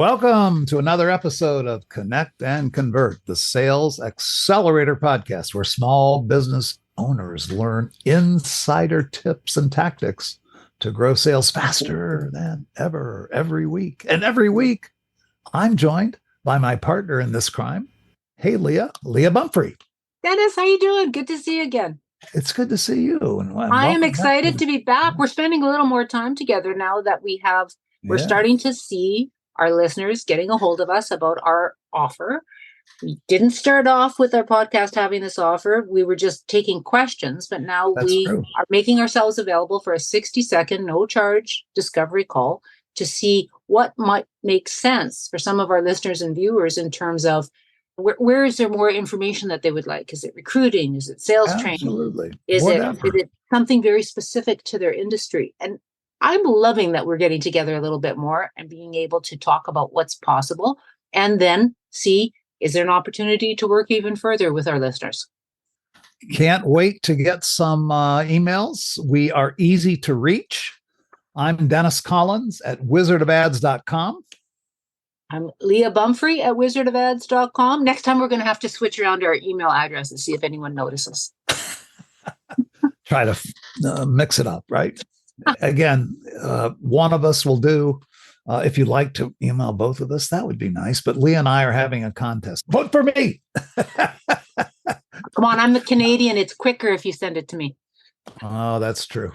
Welcome to another episode of Connect and Convert, the Sales Accelerator podcast, where small business owners learn insider tips and tactics to grow sales faster than ever every week. And every week, I'm joined by my partner in this crime. Hey, Leah Bumphrey. Dennis, how you doing? Good to see you again. It's good to see you. And I am excited to be back. We're spending a little more time together now that we're starting to see our listeners getting a hold of us about our offer. We didn't start off with our podcast having this offer. We were just taking questions, but now we are making ourselves available for a 60-second, no charge discovery call to see what might make sense for some of our listeners and viewers in terms of where is there more information that they would like? Is it recruiting? Is it sales training? Is it something very specific to their industry? And I'm loving that we're getting together a little bit more and being able to talk about what's possible and then see, is there an opportunity to work even further with our listeners? Can't wait to get some emails. We are easy to reach. I'm Dennis Collins at wizardofads.com. I'm Leah Bumphrey at wizardofads.com. Next time we're going to have to switch around our email address and see if anyone notices. Try to mix it up, right? Again, one of us will do. If you'd like to email both of us, that would be nice. But Leah and I are having a contest. Vote for me. Come on, I'm the Canadian. It's quicker if you send it to me. Oh, that's true.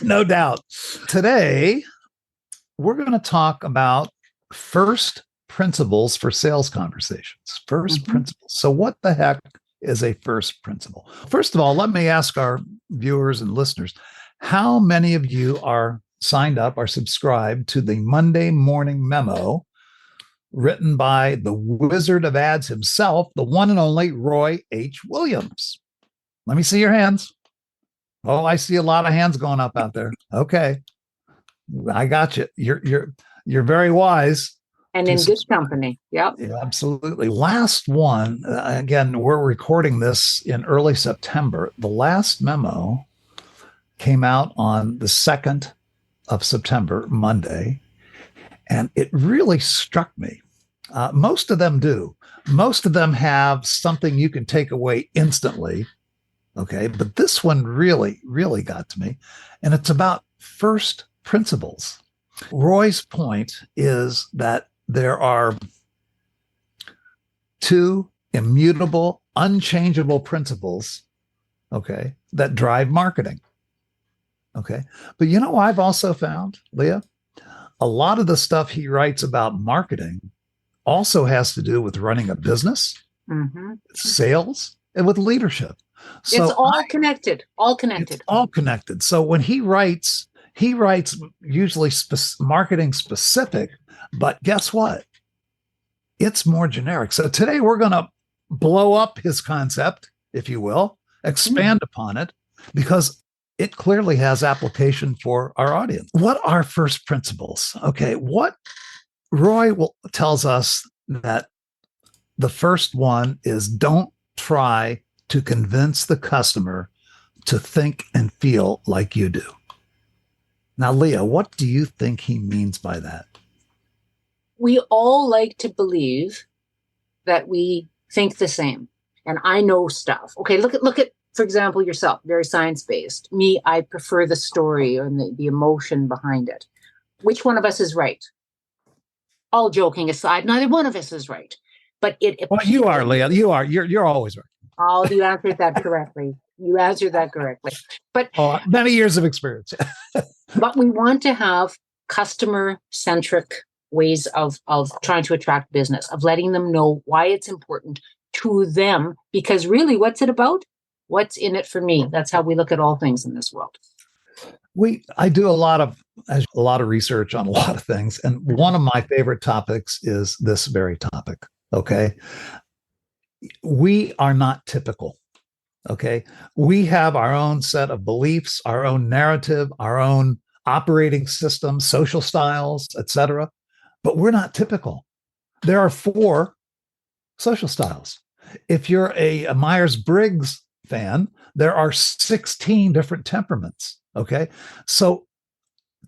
No doubt. Today, we're going to talk about first principles for sales conversations. First principles. So what the heck is a first principle? First of all, let me ask our viewers and listeners, how many of you are signed up, are subscribed to the Monday morning memo written by the Wizard of Ads himself, the one and only Roy H. Williams? Let me see your hands. Oh, I see a lot of hands going up out there. Okay. I got you. You're very wise. And in good company. Yep. Yeah, absolutely. Last one, again, we're recording this in early September. The last memo came out on the 2nd of September, Monday, and it really struck me. Most of them do. Most of them have something you can take away instantly. Okay. But this one really, really got to me. And it's about first principles. Roy's point is that there are two immutable, unchangeable principles, okay, that drive marketing. Okay. But you know, I've also found, Leah, a lot of the stuff he writes about marketing also has to do with running a business, sales, and with leadership. So it's all connected, all connected. It's all connected. So when he writes usually marketing specific, but guess what? It's more generic. So today we're going to blow up his concept, if you will, expand upon it, because it clearly has application for our audience. What are first principles? Okay, what Roy tells us that the first one is don't try to convince the customer to think and feel like you do. Now, Leah, what do you think he means by that? We all like to believe that we think the same. And I know stuff. Okay, look at, for example, yourself, very science-based. Me, I prefer the story and the emotion behind it. Which one of us is right? All joking aside, neither one of us is right. But well, you are, Leah. You are. You're always right. Oh, you answered that correctly. But many years of experience. But we want to have customer-centric ways of trying to attract business, of letting them know why it's important to them. Because really, what's it about? What's in it for me? That's how we look at all things in this world. I do a lot of research on a lot of things. And one of my favorite topics is this very topic. Okay. We are not typical. Okay. We have our own set of beliefs, our own narrative, our own operating system, social styles, etc. But we're not typical. There are 4 social styles. If you're a Myers-Briggs fan, there are 16 different temperaments. Okay. So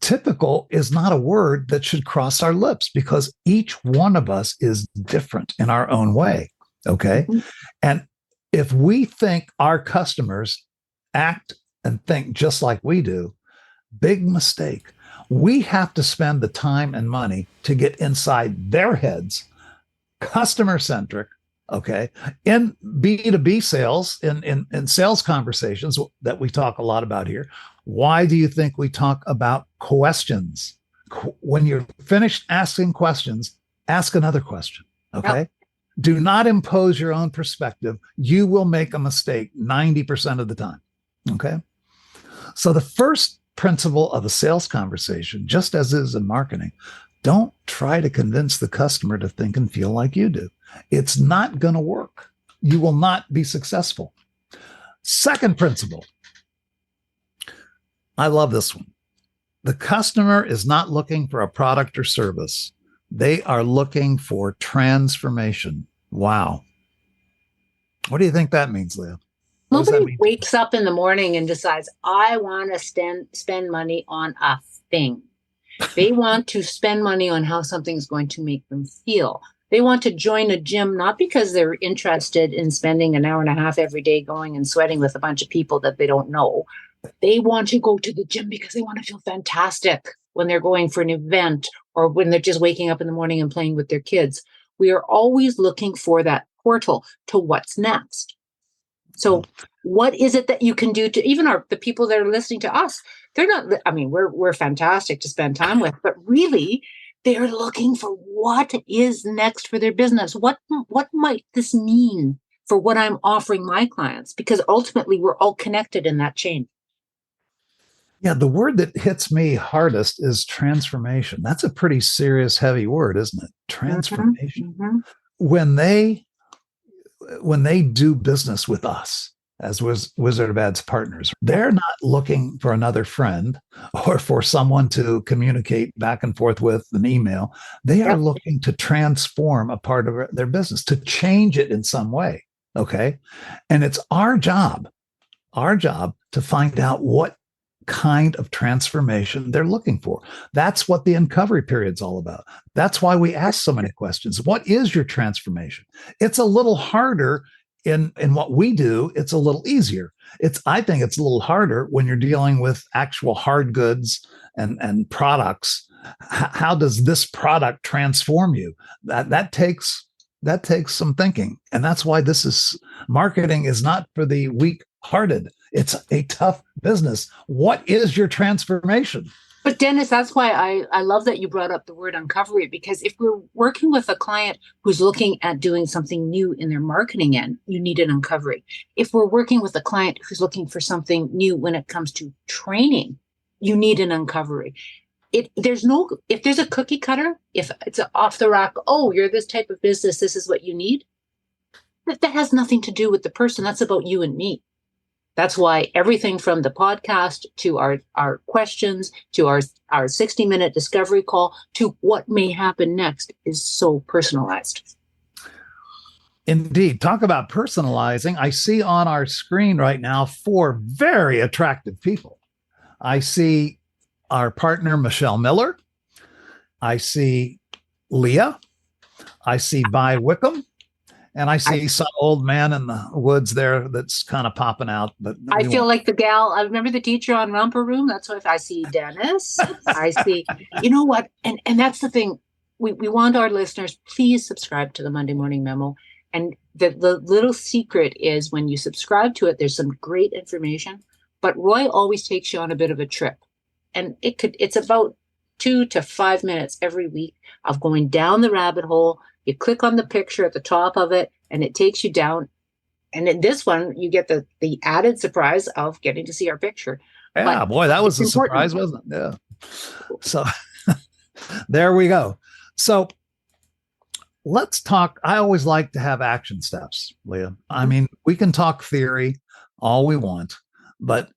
typical is not a word that should cross our lips because each one of us is different in our own way. Okay. Mhm. And if we think our customers act and think just like we do, big mistake. We have to spend the time and money to get inside their heads, customer centric. Okay. In B2B sales, in sales conversations that we talk a lot about here, why do you think we talk about questions? When you're finished asking questions, ask another question. Okay. Yep. Do not impose your own perspective. You will make a mistake 90% of the time. Okay. So the first principle of a sales conversation, just as is in marketing, don't try to convince the customer to think and feel like you do. It's not going to work. You will not be successful. Second principle. I love this one. The customer is not looking for a product or service. They are looking for transformation. Wow. What do you think that means, Leah? What does that Nobody mean? wakes up in the morning and decides, I want to spend money on a thing. They want to spend money on how something's going to make them feel. They want to join a gym, not because they're interested in spending an hour and a half every day going and sweating with a bunch of people that they don't know. They want to go to the gym because they want to feel fantastic when they're going for an event or when they're just waking up in the morning and playing with their kids. We are always looking for that portal to what's next. So what is it that you can do to even the people that are listening to us? They're not, I mean, we're fantastic to spend time with, but really they're looking for what is next for their business. What might this mean for what I'm offering my clients? Because ultimately we're all connected in that chain. Yeah, the word that hits me hardest is transformation. That's a pretty serious, heavy word, isn't it? Transformation. Mm-hmm. When they do business with us as Wizard of Ads partners, they're not looking for another friend or for someone to communicate back and forth with an email. They are looking to transform a part of their business, to change it in some way. Okay. And it's our job to find out what kind of transformation they're looking for. That's what the uncovery period's all about. That's why we ask so many questions. What is your transformation? It's a little harder in what we do. It's a little easier. I think it's a little harder when you're dealing with actual hard goods and products. How does this product transform you? That takes some thinking. And that's why marketing is not for the weak-hearted. It's a tough business. What is your transformation? But Dennis, that's why I love that you brought up the word uncovery, because if we're working with a client who's looking at doing something new in their marketing end, you need an uncovery. If we're working with a client who's looking for something new when it comes to training, you need an uncovery. If there's a cookie cutter, if it's off the rack, oh, you're this type of business, this is what you need. That has nothing to do with the person. That's about you and me. That's why everything from the podcast to our questions to our 60-minute discovery call to what may happen next is so personalized. Indeed. Talk about personalizing. I see on our screen right now 4 very attractive people. I see our partner, Michelle Miller. I see Leah. I see Vi Wickham. And I see some old man in the woods there that's kind of popping out. But I feel like the gal, I remember the teacher on Romper Room. That's what I see Dennis. I see, you know what? And that's the thing. We want our listeners, please subscribe to the Monday Morning Memo. And the little secret is when you subscribe to it, there's some great information. But Roy always takes you on a bit of a trip. And it's about 2 to 5 minutes every week of going down the rabbit hole. You click on the picture at the top of it and it takes you down. And in this one, you get the added surprise of getting to see our picture. Yeah, boy, that was a surprise, wasn't it? Yeah. So there we go. So let's talk. I always like to have action steps, Leah. I mean, we can talk theory all we want, but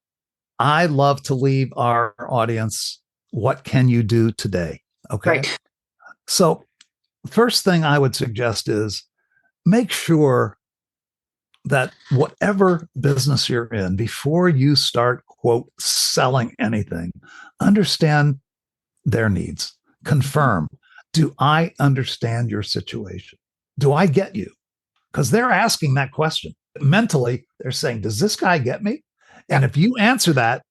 I love to leave our audience, what can you do today? Okay. Right. So first thing I would suggest is make sure that whatever business you're in, before you start, quote, selling anything, understand their needs. Confirm, do I understand your situation? Do I get you? Because they're asking that question. Mentally, they're saying, does this guy get me? And if you answer that,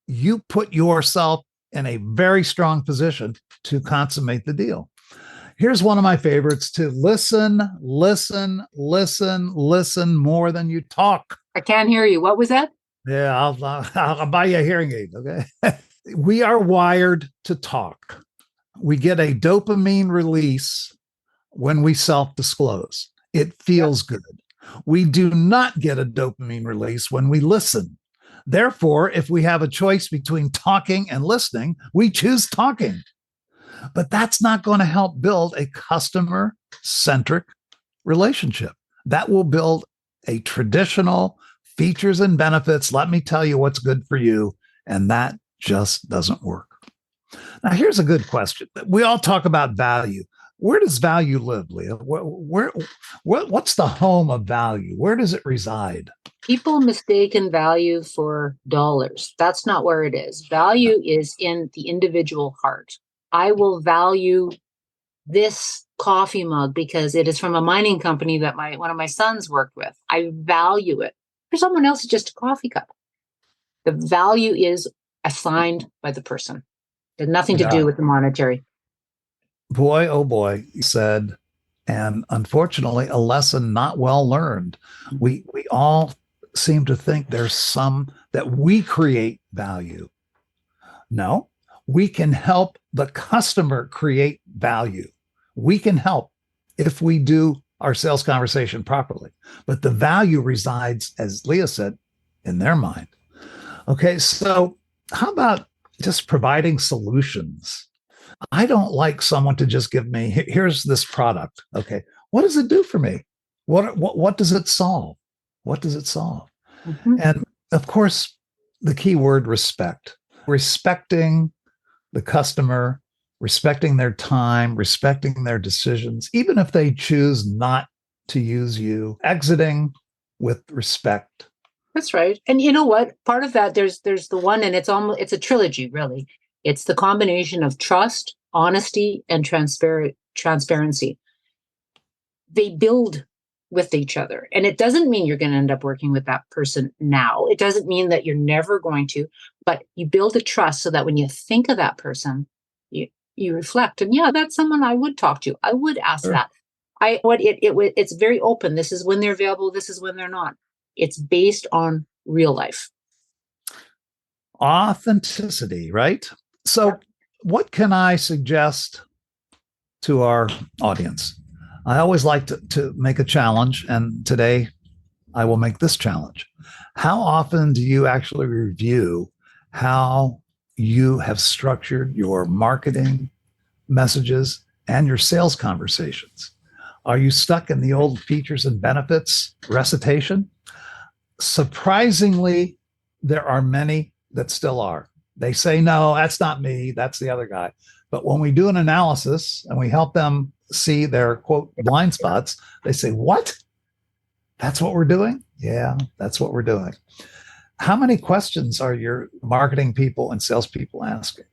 you put yourself in a very strong position to consummate the deal. Here's one of my favorites: to listen, listen, listen, listen more than you talk. I can't hear you. What was that? Yeah, I'll buy you a hearing aid. Okay. We are wired to talk. We get a dopamine release when we self-disclose. It feels good. We do not get a dopamine release when we listen. Therefore, if we have a choice between talking and listening, we choose talking. But that's not going to help build a customer-centric relationship. That will build a traditional features and benefits. Let me tell you what's good for you. And that just doesn't work. Now, here's a good question. We all talk about value. Where does value live, Leah? What's the home of value? Where does it reside? People mistaken value for dollars. That's not where it is. Value is in the individual heart. I will value this coffee mug because it is from a mining company that one of my sons worked with. I value it. For someone else, it's just a coffee cup. The value is assigned by the person. It has nothing to do with the monetary. Boy, oh boy, he said, and unfortunately, a lesson not well learned. We all seem to think there's some that we create value. No, we can help the customer create value. We can help if we do our sales conversation properly. But the value resides, as Leah said, in their mind. Okay, so how about just providing solutions? I don't like someone to just give me, here's this product. Okay, what does it do for me? What does it solve? What does it solve? Mm-hmm. And of course, the key word, respect. Respecting the customer, respecting their time, respecting their decisions, even if they choose not to use you, exiting with respect. That's right. And you know what? Part of that, there's the one, and it's a trilogy, really. It's the combination of trust, honesty, and transparency. They build with each other. And it doesn't mean you're going to end up working with that person now. It doesn't mean that you're never going to, but you build a trust so that when you think of that person, you reflect. And yeah, that's someone I would talk to. I would ask that. It's very open. This is when they're available. This is when they're not. It's based on real life. Authenticity, right? So what can I suggest to our audience? I always like to make a challenge, and today I will make this challenge. How often do you actually review how you have structured your marketing messages and your sales conversations? Are you stuck in the old features and benefits recitation? Surprisingly, there are many that still are. They say, no, that's not me, that's the other guy. But when we do an analysis and we help them see their, quote, blind spots, they say, what? That's what we're doing? Yeah, that's what we're doing. How many questions are your marketing people and salespeople asking?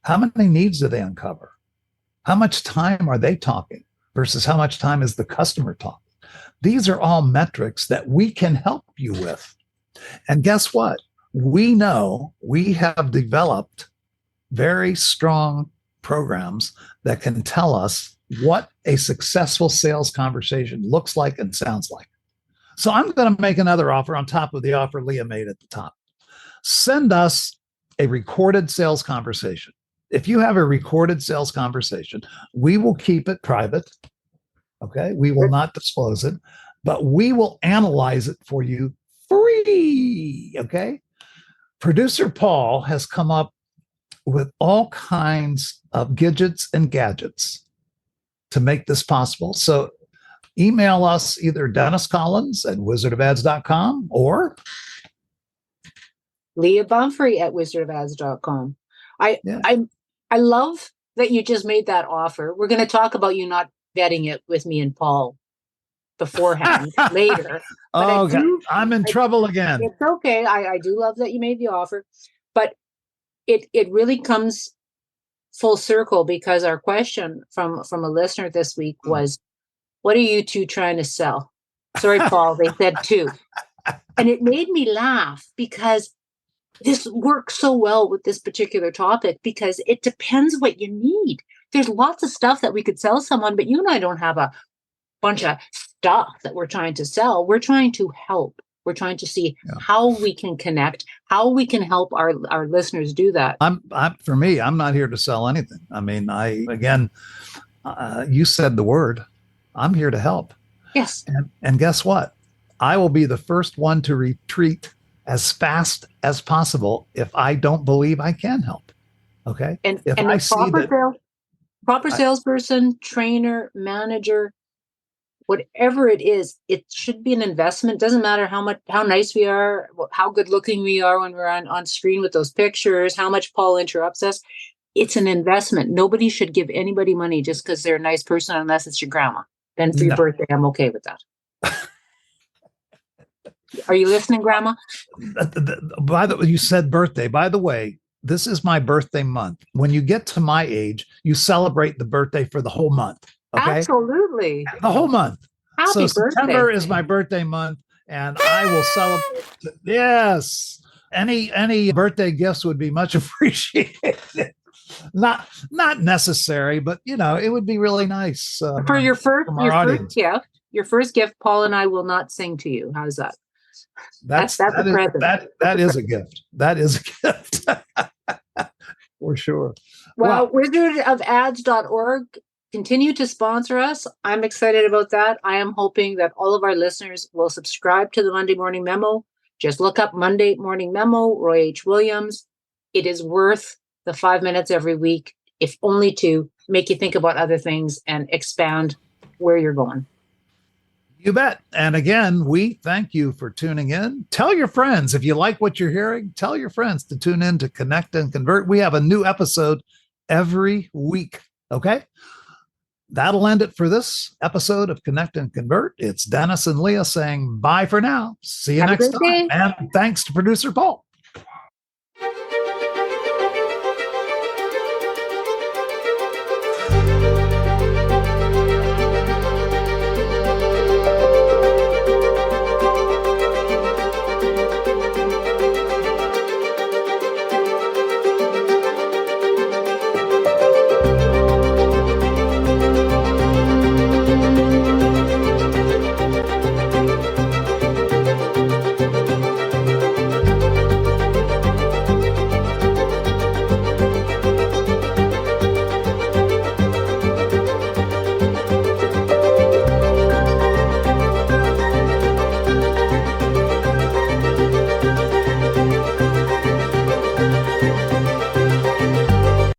How many needs do they uncover? How much time are they talking versus how much time is the customer talking? These are all metrics that we can help you with. And guess what? We know we have developed very strong programs that can tell us what a successful sales conversation looks like and sounds like. So I'm going to make another offer on top of the offer Leah made at the top. Send us a recorded sales conversation. If you have a recorded sales conversation, we will keep it private. Okay. We will not disclose it, but we will analyze it for you free. Okay. Producer Paul has come up with all kinds of gadgets and gadgets to make this possible. So email us either Dennis Collins at wizardofads.com or Leah Bumphrey at wizardofads.com. I love that you just made that offer. We're going to talk about you not vetting it with me and Paul beforehand later. Oh, God, I'm in trouble again. It's okay. I do love that you made the offer, but it really comes full circle because our question from a listener this week was, what are you two trying to sell? Sorry, Paul, they said two. And it made me laugh because this works so well with this particular topic because it depends what you need. There's lots of stuff that we could sell someone, but you and I don't have a bunch of stuff that we're trying to sell. We're trying to help. We're trying to see how we can connect, how we can help our listeners do that. For me, I'm not here to sell anything. I mean, you said the word. I'm here to help. Yes. And guess what? I will be the first one to retreat as fast as possible if I don't believe I can help. Okay. And a proper salesperson, trainer, manager, whatever it is, it should be an investment. Doesn't matter how nice we are, how good looking we are when we're on screen with those pictures, how much Paul interrupts us. It's an investment. Nobody should give anybody money just because they're a nice person, unless it's your grandma. Then for your birthday, I'm okay with that. Are you listening, Grandma? You said birthday. By the way, this is my birthday month. When you get to my age, you celebrate the birthday for the whole month. Okay? Absolutely. The whole month. Happy so birthday. September is my birthday month, and I will celebrate. Yes. Any birthday gifts would be much appreciated. Not necessary, but it would be really nice. For your first gift, Paul and I will not sing to you. How's that? That's a present. That is a gift. That is a gift. For sure. Well, wizardofads.org, continue to sponsor us. I'm excited about that. I am hoping that all of our listeners will subscribe to the Monday Morning Memo. Just look up Monday Morning Memo, Roy H. Williams. It is worth the 5 minutes every week, if only to make you think about other things and expand where you're going. You bet. And again, we thank you for tuning in. Tell your friends, if you like what you're hearing, tell your friends to tune in to Connect and Convert. We have a new episode every week. Okay. That'll end it for this episode of Connect and Convert. It's Dennis and Leah saying bye for now. See you next time. And thanks to producer Paul.